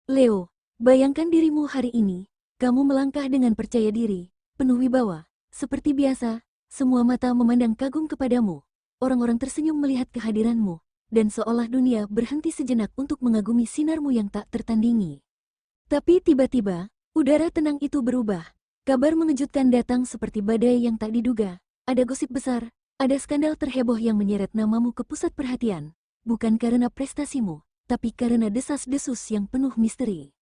Leo, bayangkan dirimu hari ini. Kamu melangkah dengan percaya diri, penuh wibawa. Seperti biasa, semua mata memandang kagum kepadamu. Orang-orang tersenyum melihat kehadiranmu, dan seolah dunia berhenti sejenak untuk mengagumi sinarmu yang tak tertandingi. Tapi tiba-tiba, udara tenang itu berubah. Kabar mengejutkan datang seperti badai yang tak diduga. Ada gosip besar, ada skandal terheboh yang menyeret namamu ke pusat perhatian. Bukan karena prestasimu, tapi karena desas-desus yang penuh misteri.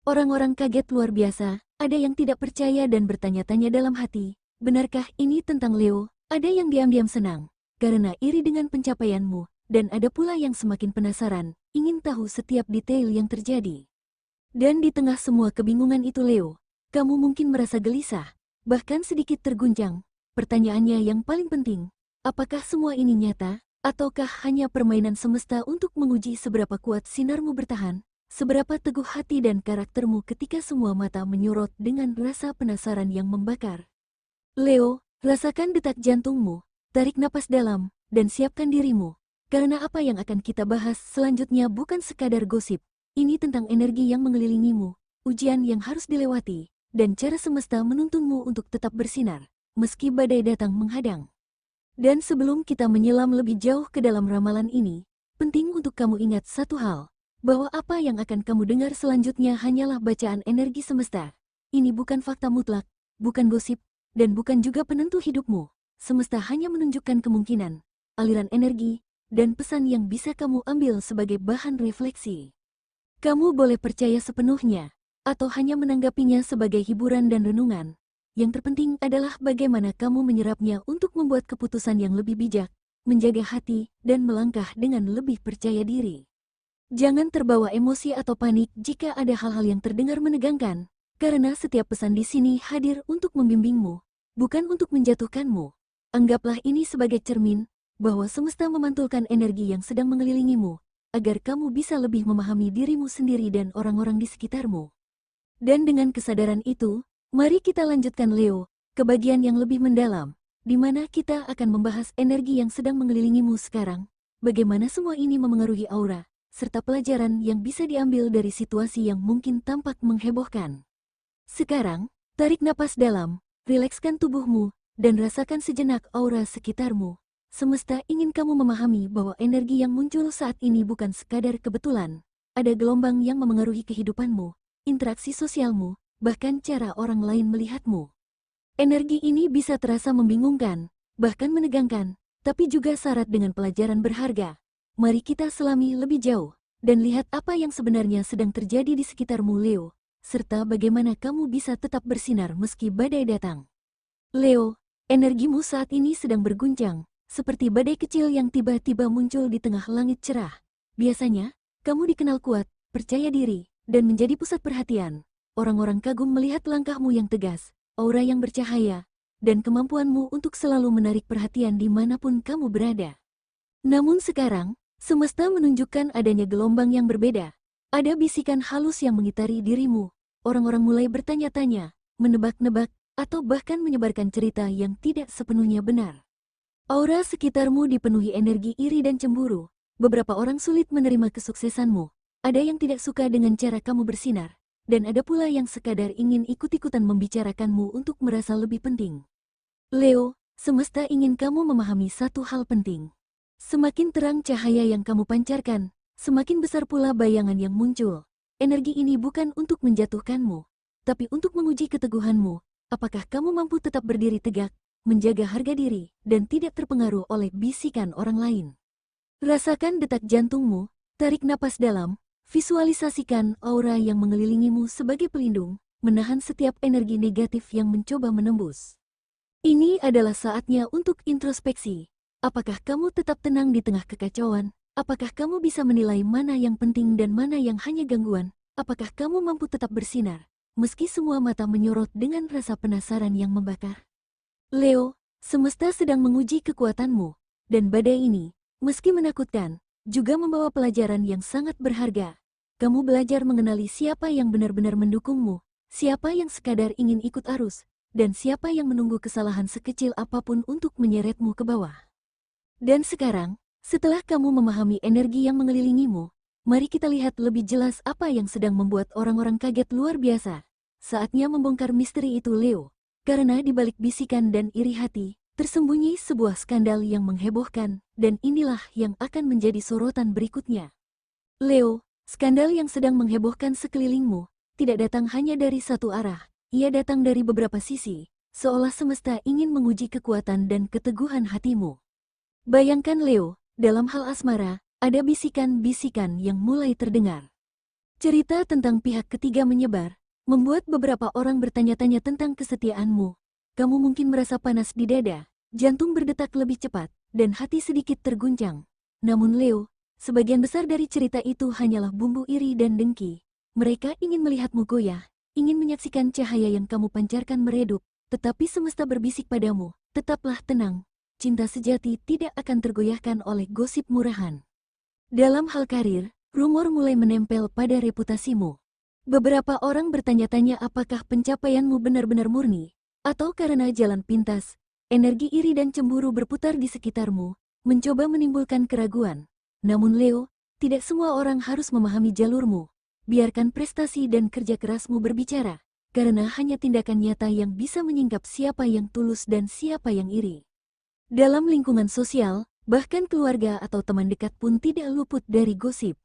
Orang-orang kaget luar biasa, ada yang tidak percaya dan bertanya-tanya dalam hati, benarkah ini tentang Leo? Ada yang diam-diam senang, karena iri dengan pencapaianmu, dan ada pula yang semakin penasaran, ingin tahu setiap detail yang terjadi. Dan di tengah semua kebingungan itu Leo, kamu mungkin merasa gelisah, bahkan sedikit terguncang. Pertanyaannya yang paling penting, apakah semua ini nyata, ataukah hanya permainan semesta untuk menguji seberapa kuat sinarmu bertahan? Seberapa teguh hati dan karaktermu ketika semua mata menyorot dengan rasa penasaran yang membakar. Leo, rasakan detak jantungmu, tarik napas dalam, dan siapkan dirimu. Karena apa yang akan kita bahas selanjutnya bukan sekadar gosip. Ini tentang energi yang mengelilingimu, ujian yang harus dilewati, dan cara semesta menuntunmu untuk tetap bersinar, meski badai datang menghadang. Dan sebelum kita menyelam lebih jauh ke dalam ramalan ini, penting untuk kamu ingat satu hal, bahwa apa yang akan kamu dengar selanjutnya hanyalah bacaan energi semesta. Ini bukan fakta mutlak, bukan gosip, dan bukan juga penentu hidupmu. Semesta hanya menunjukkan kemungkinan, aliran energi, dan pesan yang bisa kamu ambil sebagai bahan refleksi. Kamu boleh percaya sepenuhnya, atau hanya menanggapinya sebagai hiburan dan renungan. Yang terpenting adalah bagaimana kamu menyerapnya untuk membuat keputusan yang lebih bijak, menjaga hati, dan melangkah dengan lebih percaya diri. Jangan terbawa emosi atau panik jika ada hal-hal yang terdengar menegangkan, karena setiap pesan di sini hadir untuk membimbingmu, bukan untuk menjatuhkanmu. Anggaplah ini sebagai cermin, bahwa semesta memantulkan energi yang sedang mengelilingimu, agar kamu bisa lebih memahami dirimu sendiri dan orang-orang di sekitarmu. Dan dengan kesadaran itu, mari kita lanjutkan Leo, ke bagian yang lebih mendalam, di mana kita akan membahas energi yang sedang mengelilingimu sekarang, bagaimana semua ini memengaruhi aura, serta pelajaran yang bisa diambil dari situasi yang mungkin tampak menghebohkan. Sekarang, tarik napas dalam, rilekskan tubuhmu, dan rasakan sejenak aura sekitarmu. Semesta ingin kamu memahami bahwa energi yang muncul saat ini bukan sekadar kebetulan. Ada gelombang yang memengaruhi kehidupanmu, interaksi sosialmu, bahkan cara orang lain melihatmu. Energi ini bisa terasa membingungkan, bahkan menegangkan, tapi juga syarat dengan pelajaran berharga. Mari kita selami lebih jauh, dan lihat apa yang sebenarnya sedang terjadi di sekitarmu Leo, serta bagaimana kamu bisa tetap bersinar meski badai datang. Leo, energimu saat ini sedang berguncang, seperti badai kecil yang tiba-tiba muncul di tengah langit cerah. Biasanya, kamu dikenal kuat, percaya diri, dan menjadi pusat perhatian. Orang-orang kagum melihat langkahmu yang tegas, aura yang bercahaya, dan kemampuanmu untuk selalu menarik perhatian dimanapun kamu berada. Namun sekarang, semesta menunjukkan adanya gelombang yang berbeda. Ada bisikan halus yang mengitari dirimu. Orang-orang mulai bertanya-tanya, menebak-nebak, atau bahkan menyebarkan cerita yang tidak sepenuhnya benar. Aura sekitarmu dipenuhi energi iri dan cemburu. Beberapa orang sulit menerima kesuksesanmu. Ada yang tidak suka dengan cara kamu bersinar. Dan ada pula yang sekadar ingin ikut-ikutan membicarakanmu untuk merasa lebih penting. Leo, semesta ingin kamu memahami satu hal penting. Semakin terang cahaya yang kamu pancarkan, semakin besar pula bayangan yang muncul. Energi ini bukan untuk menjatuhkanmu, tapi untuk menguji keteguhanmu. Apakah kamu mampu tetap berdiri tegak, menjaga harga diri, dan tidak terpengaruh oleh bisikan orang lain? Rasakan detak jantungmu, tarik napas dalam, visualisasikan aura yang mengelilingimu sebagai pelindung, menahan setiap energi negatif yang mencoba menembus. Ini adalah saatnya untuk introspeksi. Apakah kamu tetap tenang di tengah kekacauan? Apakah kamu bisa menilai mana yang penting dan mana yang hanya gangguan? Apakah kamu mampu tetap bersinar, meski semua mata menyorot dengan rasa penasaran yang membakar? Leo, semesta sedang menguji kekuatanmu, dan badai ini, meski menakutkan, juga membawa pelajaran yang sangat berharga. Kamu belajar mengenali siapa yang benar-benar mendukungmu, siapa yang sekadar ingin ikut arus, dan siapa yang menunggu kesalahan sekecil apapun untuk menyeretmu ke bawah. Dan sekarang, setelah kamu memahami energi yang mengelilingimu, Mari kita lihat lebih jelas apa yang sedang membuat orang-orang kaget luar biasa. Saatnya membongkar misteri itu, Leo. Karena di balik bisikan dan iri hati, tersembunyi sebuah skandal yang menghebohkan, dan inilah yang akan menjadi sorotan berikutnya. Leo, skandal yang sedang menghebohkan sekelilingmu, tidak datang hanya dari satu arah, ia datang dari beberapa sisi, seolah semesta ingin menguji kekuatan dan keteguhan hatimu. Bayangkan Leo, dalam hal asmara, ada bisikan-bisikan yang mulai terdengar. Cerita tentang pihak ketiga menyebar, membuat beberapa orang bertanya-tanya tentang kesetiaanmu. Kamu mungkin merasa panas di dada, jantung berdetak lebih cepat, dan hati sedikit terguncang. Namun Leo, sebagian besar dari cerita itu hanyalah bumbu iri dan dengki. Mereka ingin melihatmu goyah, ingin menyaksikan cahaya yang kamu pancarkan meredup, tetapi semesta berbisik padamu, tetaplah tenang. Cinta sejati tidak akan tergoyahkan oleh gosip murahan. Dalam hal karir, rumor mulai menempel pada reputasimu. Beberapa orang bertanya-tanya apakah pencapaianmu benar-benar murni, atau karena jalan pintas. Energi iri dan cemburu berputar di sekitarmu, mencoba menimbulkan keraguan. Namun Leo, tidak semua orang harus memahami jalurmu. Biarkan prestasi dan kerja kerasmu berbicara, karena hanya tindakan nyata yang bisa menyingkap siapa yang tulus dan siapa yang iri. Dalam lingkungan sosial, bahkan keluarga atau teman dekat pun tidak luput dari gosip.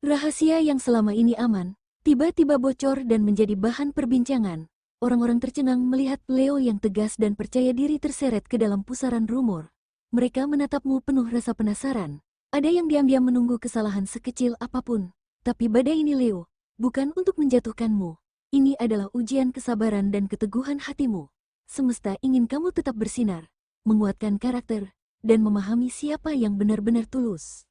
Rahasia yang selama ini aman, tiba-tiba bocor dan menjadi bahan perbincangan. Orang-orang tercengang melihat Leo yang tegas dan percaya diri terseret ke dalam pusaran rumor. Mereka menatapmu penuh rasa penasaran. Ada yang diam-diam menunggu kesalahan sekecil apapun. Tapi badai ini Leo, bukan untuk menjatuhkanmu. Ini adalah ujian kesabaran dan keteguhan hatimu. Semesta ingin kamu tetap bersinar, menguatkan karakter, dan memahami siapa yang benar-benar tulus.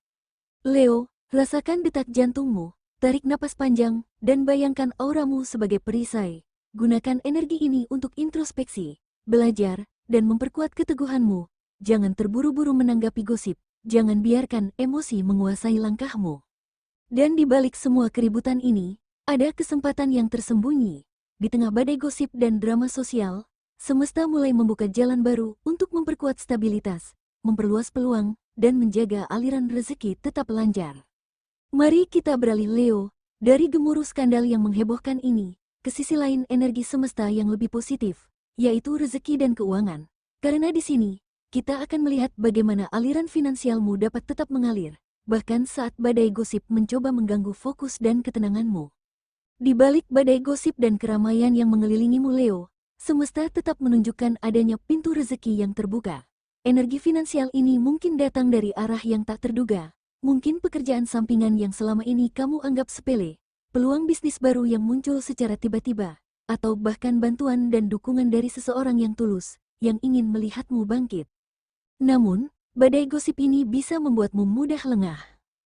Leo, rasakan detak jantungmu, tarik napas panjang, dan bayangkan auramu sebagai perisai. Gunakan energi ini untuk introspeksi, belajar, dan memperkuat keteguhanmu. Jangan terburu-buru menanggapi gosip, jangan biarkan emosi menguasai langkahmu. Dan di balik semua keributan ini, ada kesempatan yang tersembunyi. Di tengah badai gosip dan drama sosial, semesta mulai membuka jalan baru untuk memperkuat stabilitas, memperluas peluang, dan menjaga aliran rezeki tetap lancar. Mari kita beralih Leo, dari gemuruh skandal yang menghebohkan ini, ke sisi lain energi semesta yang lebih positif, yaitu rezeki dan keuangan. Karena di sini, kita akan melihat bagaimana aliran finansialmu dapat tetap mengalir, bahkan saat badai gosip mencoba mengganggu fokus dan ketenanganmu. Di balik badai gosip dan keramaian yang mengelilingimu Leo, semesta tetap menunjukkan adanya pintu rezeki yang terbuka. Energi finansial ini mungkin datang dari arah yang tak terduga, mungkin pekerjaan sampingan yang selama ini kamu anggap sepele, peluang bisnis baru yang muncul secara tiba-tiba, atau bahkan bantuan dan dukungan dari seseorang yang tulus, yang ingin melihatmu bangkit. Namun, badai gosip ini bisa membuatmu mudah lengah.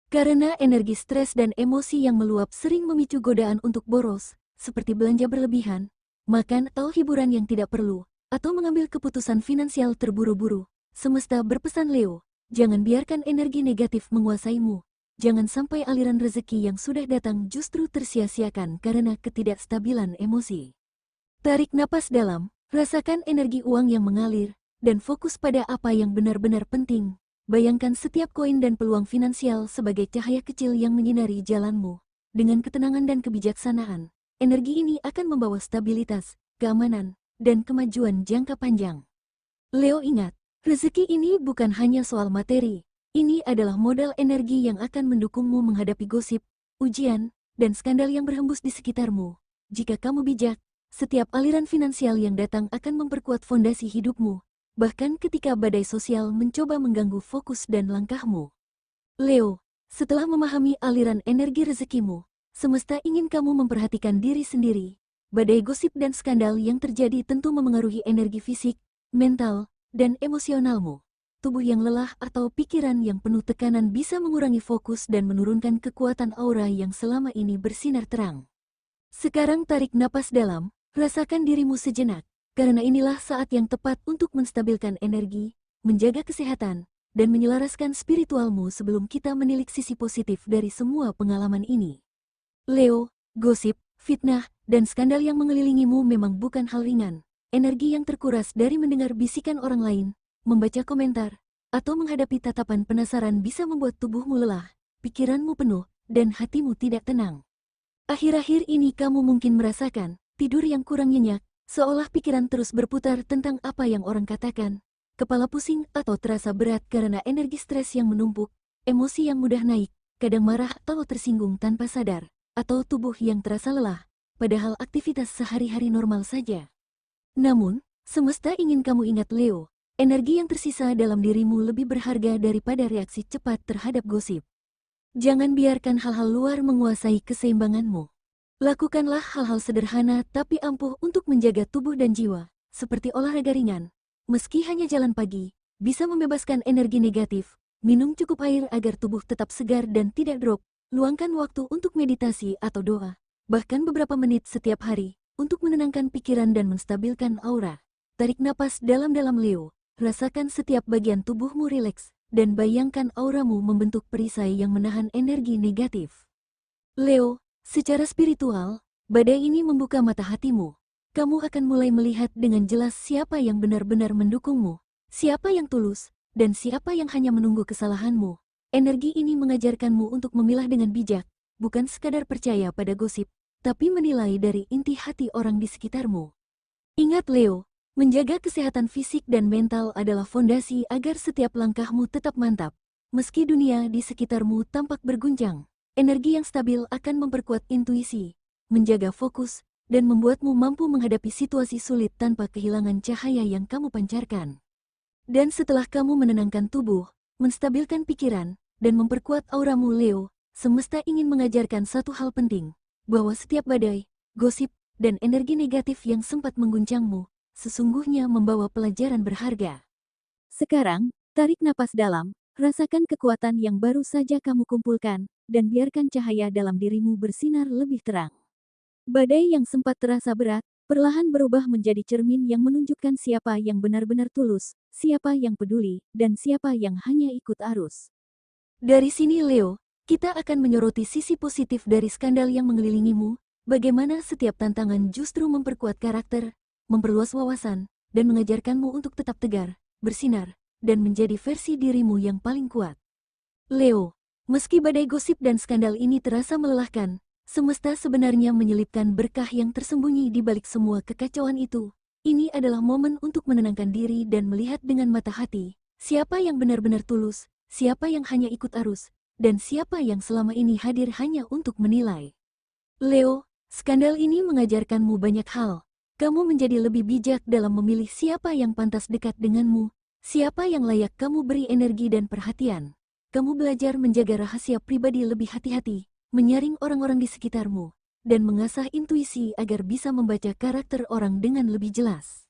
Karena energi stres dan emosi yang meluap sering memicu godaan untuk boros, seperti belanja berlebihan, makan atau hiburan yang tidak perlu, atau mengambil keputusan finansial terburu-buru. Semesta berpesan Leo, jangan biarkan energi negatif menguasaimu. Jangan sampai aliran rezeki yang sudah datang justru tersia-siakan karena ketidakstabilan emosi. Tarik napas dalam, rasakan energi uang yang mengalir, dan fokus pada apa yang benar-benar penting. Bayangkan setiap koin dan peluang finansial sebagai cahaya kecil yang menyinari jalanmu. Dengan ketenangan dan kebijaksanaan, energi ini akan membawa stabilitas, keamanan, dan kemajuan jangka panjang. Leo ingat, rezeki ini bukan hanya soal materi. Ini adalah modal energi yang akan mendukungmu menghadapi gosip, ujian, dan skandal yang berhembus di sekitarmu. Jika kamu bijak, setiap aliran finansial yang datang akan memperkuat fondasi hidupmu, bahkan ketika badai sosial mencoba mengganggu fokus dan langkahmu. Leo, setelah memahami aliran energi rezekimu, semesta ingin kamu memperhatikan diri sendiri. Badai gosip dan skandal yang terjadi tentu memengaruhi energi fisik, mental, dan emosionalmu. Tubuh yang lelah atau pikiran yang penuh tekanan bisa mengurangi fokus dan menurunkan kekuatan aura yang selama ini bersinar terang. Sekarang tarik napas dalam, rasakan dirimu sejenak. Karena inilah saat yang tepat untuk menstabilkan energi, menjaga kesehatan, dan menyelaraskan spiritualmu sebelum kita menilik sisi positif dari semua pengalaman ini. Leo, gosip, fitnah, dan skandal yang mengelilingimu memang bukan hal ringan. Energi yang terkuras dari mendengar bisikan orang lain, membaca komentar, atau menghadapi tatapan penasaran bisa membuat tubuhmu lelah, pikiranmu penuh, dan hatimu tidak tenang. Akhir-akhir ini kamu mungkin merasakan tidur yang kurang nyenyak, seolah pikiran terus berputar tentang apa yang orang katakan, kepala pusing atau terasa berat karena energi stres yang menumpuk, emosi yang mudah naik, kadang marah atau tersinggung tanpa sadar, atau tubuh yang terasa lelah, padahal aktivitas sehari-hari normal saja. Namun, semesta ingin kamu ingat Leo, energi yang tersisa dalam dirimu lebih berharga daripada reaksi cepat terhadap gosip. Jangan biarkan hal-hal luar menguasai keseimbanganmu. Lakukanlah hal-hal sederhana tapi ampuh untuk menjaga tubuh dan jiwa, seperti olahraga ringan. Meski hanya jalan pagi, bisa membebaskan energi negatif. Minum cukup air agar tubuh tetap segar dan tidak drop. Luangkan waktu untuk meditasi atau doa, bahkan beberapa menit setiap hari, untuk menenangkan pikiran dan menstabilkan aura. Tarik napas dalam-dalam Leo, rasakan setiap bagian tubuhmu rileks, dan bayangkan auramu membentuk perisai yang menahan energi negatif. Leo, secara spiritual, badai ini membuka mata hatimu. Kamu akan mulai melihat dengan jelas siapa yang benar-benar mendukungmu, siapa yang tulus, dan siapa yang hanya menunggu kesalahanmu. Energi ini mengajarkanmu untuk memilah dengan bijak, bukan sekadar percaya pada gosip, tapi menilai dari inti hati orang di sekitarmu. Ingat Leo, menjaga kesehatan fisik dan mental adalah fondasi agar setiap langkahmu tetap mantap. Meski dunia di sekitarmu tampak berguncang, energi yang stabil akan memperkuat intuisi, menjaga fokus, dan membuatmu mampu menghadapi situasi sulit tanpa kehilangan cahaya yang kamu pancarkan. Dan setelah kamu menenangkan tubuh, menstabilkan pikiran, dan memperkuat auramu Leo, semesta ingin mengajarkan satu hal penting, bahwa setiap badai, gosip, dan energi negatif yang sempat mengguncangmu, sesungguhnya membawa pelajaran berharga. Sekarang, tarik napas dalam, rasakan kekuatan yang baru saja kamu kumpulkan, dan biarkan cahaya dalam dirimu bersinar lebih terang. Badai yang sempat terasa berat, perlahan berubah menjadi cermin yang menunjukkan siapa yang benar-benar tulus, siapa yang peduli, dan siapa yang hanya ikut arus. Dari sini Leo, kita akan menyoroti sisi positif dari skandal yang mengelilingimu, bagaimana setiap tantangan justru memperkuat karakter, memperluas wawasan, dan mengajarkanmu untuk tetap tegar, bersinar, dan menjadi versi dirimu yang paling kuat. Leo, meski badai gosip dan skandal ini terasa melelahkan, semesta sebenarnya menyelipkan berkah yang tersembunyi di balik semua kekacauan itu. Ini adalah momen untuk menenangkan diri dan melihat dengan mata hati, siapa yang benar-benar tulus, siapa yang hanya ikut arus, dan siapa yang selama ini hadir hanya untuk menilai. Leo, skandal ini mengajarkanmu banyak hal. Kamu menjadi lebih bijak dalam memilih siapa yang pantas dekat denganmu, siapa yang layak kamu beri energi dan perhatian. Kamu belajar menjaga rahasia pribadi lebih hati-hati, menyaring orang-orang di sekitarmu, dan mengasah intuisi agar bisa membaca karakter orang dengan lebih jelas.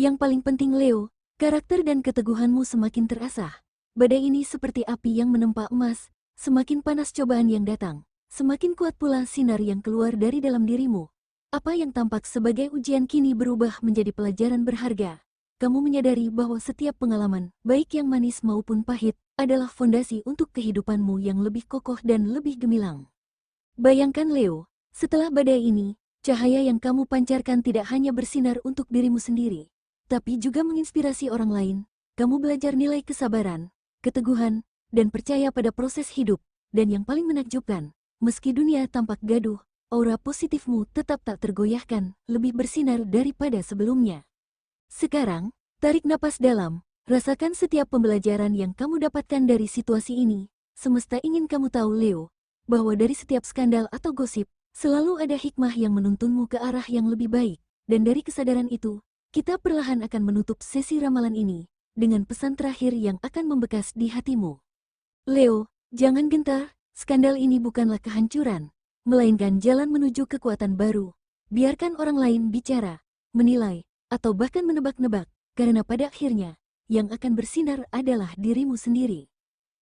Yang paling penting Leo, karakter dan keteguhanmu semakin terasah. Badai ini seperti api yang menempa emas, semakin panas cobaan yang datang, semakin kuat pula sinar yang keluar dari dalam dirimu. Apa yang tampak sebagai ujian kini berubah menjadi pelajaran berharga. Kamu menyadari bahwa setiap pengalaman, baik yang manis maupun pahit, adalah fondasi untuk kehidupanmu yang lebih kokoh dan lebih gemilang. Bayangkan Leo, setelah badai ini, cahaya yang kamu pancarkan tidak hanya bersinar untuk dirimu sendiri, tapi juga menginspirasi orang lain. Kamu belajar nilai kesabaran, keteguhan, dan percaya pada proses hidup. Dan yang paling menakjubkan, meski dunia tampak gaduh, aura positifmu tetap tak tergoyahkan, lebih bersinar daripada sebelumnya. Sekarang, tarik napas dalam, rasakan setiap pembelajaran yang kamu dapatkan dari situasi ini. Semesta ingin kamu tahu Leo, bahwa dari setiap skandal atau gosip, selalu ada hikmah yang menuntunmu ke arah yang lebih baik. Dan dari kesadaran itu, kita perlahan akan menutup sesi ramalan ini, dengan pesan terakhir yang akan membekas di hatimu. Leo, jangan gentar, skandal ini bukanlah kehancuran, melainkan jalan menuju kekuatan baru. Biarkan orang lain bicara, menilai, atau bahkan menebak-nebak, karena pada akhirnya, yang akan bersinar adalah dirimu sendiri.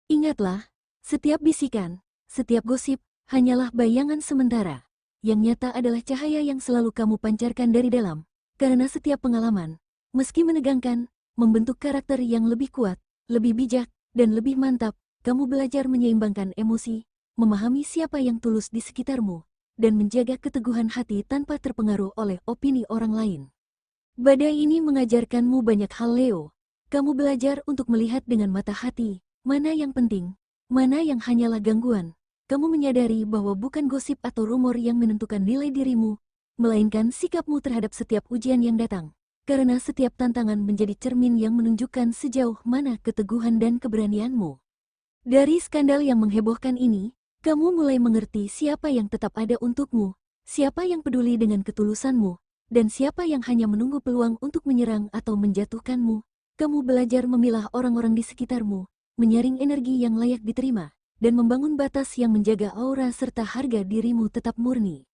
Ingatlah, setiap bisikan, setiap gosip, hanyalah bayangan sementara. Yang nyata adalah cahaya yang selalu kamu pancarkan dari dalam, karena setiap pengalaman, meski menegangkan, membentuk karakter yang lebih kuat, lebih bijak, dan lebih mantap. Kamu belajar menyeimbangkan emosi, memahami siapa yang tulus di sekitarmu, dan menjaga keteguhan hati tanpa terpengaruh oleh opini orang lain. Badai ini mengajarkanmu banyak hal Leo. Kamu belajar untuk melihat dengan mata hati, mana yang penting, mana yang hanyalah gangguan, kamu menyadari bahwa bukan gosip atau rumor yang menentukan nilai dirimu, melainkan sikapmu terhadap setiap ujian yang datang. Karena setiap tantangan menjadi cermin yang menunjukkan sejauh mana keteguhan dan keberanianmu. Dari skandal yang menghebohkan ini, kamu mulai mengerti siapa yang tetap ada untukmu, siapa yang peduli dengan ketulusanmu, dan siapa yang hanya menunggu peluang untuk menyerang atau menjatuhkanmu. Kamu belajar memilah orang-orang di sekitarmu, menyaring energi yang layak diterima, dan membangun batas yang menjaga aura serta harga dirimu tetap murni.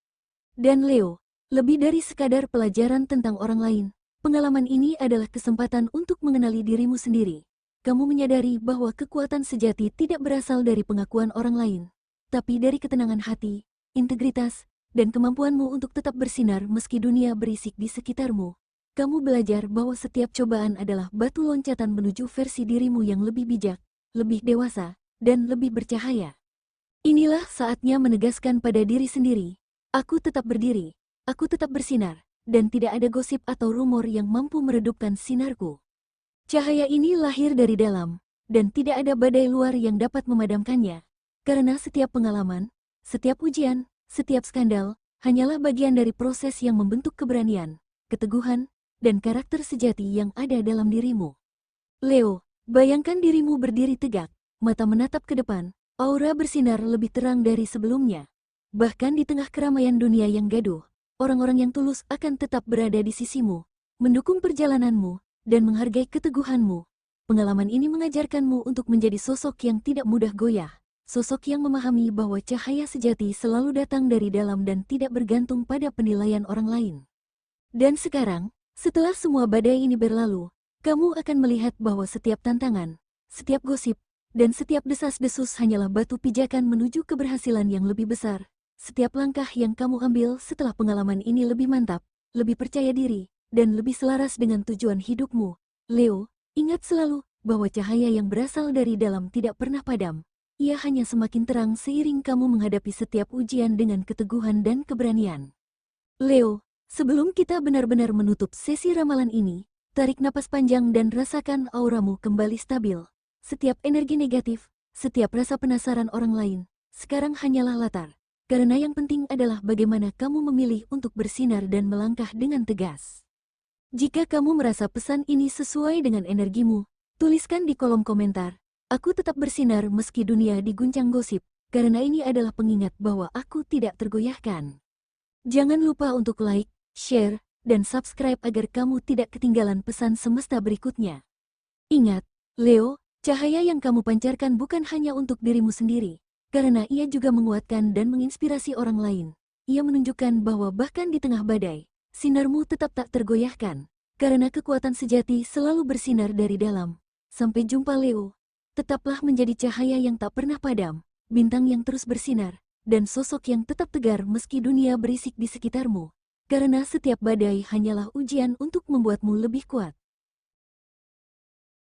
Dan Leo, lebih dari sekadar pelajaran tentang orang lain, pengalaman ini adalah kesempatan untuk mengenali dirimu sendiri. Kamu menyadari bahwa kekuatan sejati tidak berasal dari pengakuan orang lain, tapi dari ketenangan hati, integritas, dan kemampuanmu untuk tetap bersinar meski dunia berisik di sekitarmu. Kamu belajar bahwa setiap cobaan adalah batu loncatan menuju versi dirimu yang lebih bijak, lebih dewasa, dan lebih bercahaya. Inilah saatnya menegaskan pada diri sendiri, aku tetap berdiri, aku tetap bersinar, dan tidak ada gosip atau rumor yang mampu meredupkan sinarku. Cahaya ini lahir dari dalam, dan tidak ada badai luar yang dapat memadamkannya. Karena setiap pengalaman, setiap ujian, setiap skandal, hanyalah bagian dari proses yang membentuk keberanian, keteguhan, dan karakter sejati yang ada dalam dirimu. Leo, bayangkan dirimu berdiri tegak, mata menatap ke depan, aura bersinar lebih terang dari sebelumnya. Bahkan di tengah keramaian dunia yang gaduh, orang-orang yang tulus akan tetap berada di sisimu, mendukung perjalananmu, dan menghargai keteguhanmu. Pengalaman ini mengajarkanmu untuk menjadi sosok yang tidak mudah goyah, sosok yang memahami bahwa cahaya sejati selalu datang dari dalam dan tidak bergantung pada penilaian orang lain. Dan sekarang, setelah semua badai ini berlalu, kamu akan melihat bahwa setiap tantangan, setiap gosip, dan setiap desas-desus hanyalah batu pijakan menuju keberhasilan yang lebih besar. Setiap langkah yang kamu ambil setelah pengalaman ini lebih mantap, lebih percaya diri, dan lebih selaras dengan tujuan hidupmu. Leo, ingat selalu bahwa cahaya yang berasal dari dalam tidak pernah padam. Ia hanya semakin terang seiring kamu menghadapi setiap ujian dengan keteguhan dan keberanian. Leo, sebelum kita benar-benar menutup sesi ramalan ini, tarik napas panjang dan rasakan auramu kembali stabil. Setiap energi negatif, setiap rasa penasaran orang lain, sekarang hanyalah latar. Karena yang penting adalah bagaimana kamu memilih untuk bersinar dan melangkah dengan tegas. Jika kamu merasa pesan ini sesuai dengan energimu, tuliskan di kolom komentar, aku tetap bersinar meski dunia diguncang gosip, karena ini adalah pengingat bahwa aku tidak tergoyahkan. Jangan lupa untuk like, share, dan subscribe agar kamu tidak ketinggalan pesan semesta berikutnya. Ingat, Leo, cahaya yang kamu pancarkan bukan hanya untuk dirimu sendiri, karena ia juga menguatkan dan menginspirasi orang lain. Ia menunjukkan bahwa bahkan di tengah badai, sinarmu tetap tak tergoyahkan, karena kekuatan sejati selalu bersinar dari dalam. Sampai jumpa Leo, tetaplah menjadi cahaya yang tak pernah padam, bintang yang terus bersinar, dan sosok yang tetap tegar meski dunia berisik di sekitarmu. Karena setiap badai hanyalah ujian untuk membuatmu lebih kuat.